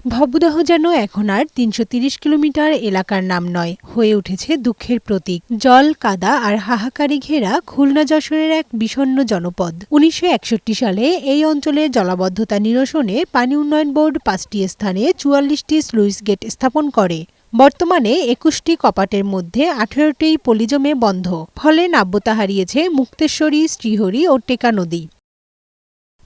ভবদহ যেন এখন আর ৩৩০ কিলোমিটার এলাকার নাম নয়, হয়ে উঠেছে দুঃখের প্রতীক। জল, কাদা আর হাহাকারে ঘেরা খুলনা যশোরের এক বিষণ্ণ জনপদ। ১৯৬১ সালে এই অঞ্চলের জলাবদ্ধতা নিরসনে পানি উন্নয়ন বোর্ড ৫টি স্থানে ৪৪টি স্লুইস গেট স্থাপন করে। বর্তমানে ২১টি কপাটের মধ্যে ১৮টি পলিজমে বন্ধ, ফলে নাব্যতা হারিয়েছে মুক্তেশ্বরী, শ্রীহরি ও টেকা নদী।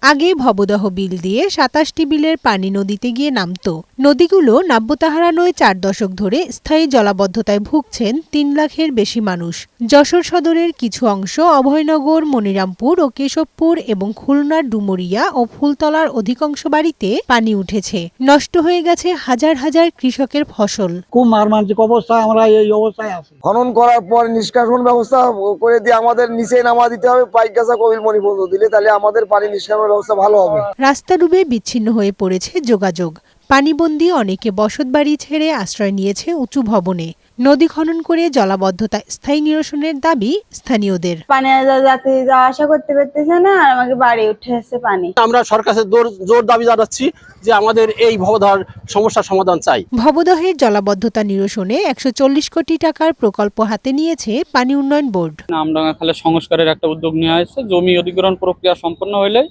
আগে ভবদহ বিল দিয়ে ২৭টি বিলের পানি নদীতে গিয়ে নামত। নদীগুলো নাব্যতা হারানোয় ৪ দশক ধরে স্থায়ী জলাবদ্ধতায় ভুগছেন ৩ লাখের বেশি মানুষ। যশোর সদরের কিছু অংশ, অভয়নগর, মনিরামপুর ও কেশবপুর এবং খুলনার ডুমুরিয়া ও ফুলতলার অধিকাংশ বাড়িতে পানি উঠেছে। নষ্ট হয়ে গেছে হাজার হাজার কৃষকের ফসল। খুব মারমান্তিক অবস্থা, আমরা এই অবস্থায় আছি। খনন করার পর নিষ্কাশন ব্যবস্থা করে দিয়ে আমাদের নিচে নামা দিতে হবে, পাইকগাছা কবিলমণি পর্যন্ত দিলে তাহলে আমাদের পানি নিষ্কাশনের ব্যবস্থা ভালো হবে। রাস্তা ডুবে বিচ্ছিন্ন হয়ে পড়েছে যোগাযোগ। পানিবন্দী অনেকে বসতবাড়ি ছেড়ে আশ্রয় নিয়েছে উঁচু ভবনে। নদী খনন করে জলাবদ্ধতা স্থায়ী নিরসনের দাবি স্থানীয়দের। পানি যাতে যাওয়া আসা করতে পারতেছে না, আর আমাকে বাড়ি উঠে আসছে পানি। আমরা সরকারের জোর দাবি জানাচ্ছি যে আমাদের এই ভবদহের সমস্যার সমাধান চাই। ভবদহের জলাবদ্ধতা নিরসনে ১৪০ কোটি টাকার প্রকল্প হাতে নিয়েছে পানি উন্নয়ন বোর্ড। আমডাঙ্গা খালে সংস্কারের একটা উদ্যোগ নেওয়া হয়েছে। জমি অধিগ্রহণ প্রক্রিয়া সম্পন্ন হলে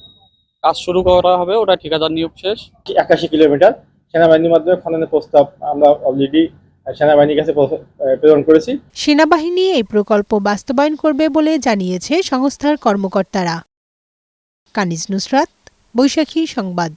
কাজ শুরু করা হবে, ওটা ঠিকাদার নিয়োগ শেষ। ৮১ কিলোমিটার সেনাবাহিনীর মাধ্যমে খননের প্রস্তাব আমরা অলরেডি সেনাবাহিনীর কাছে প্রেরণ করেছি। সেনাবাহিনী এই প্রকল্প বাস্তবায়ন করবে বলে জানিয়েছে সংস্থার কর্মকর্তারা। কানিজ নুসরাত, বৈশাখী সংবাদ।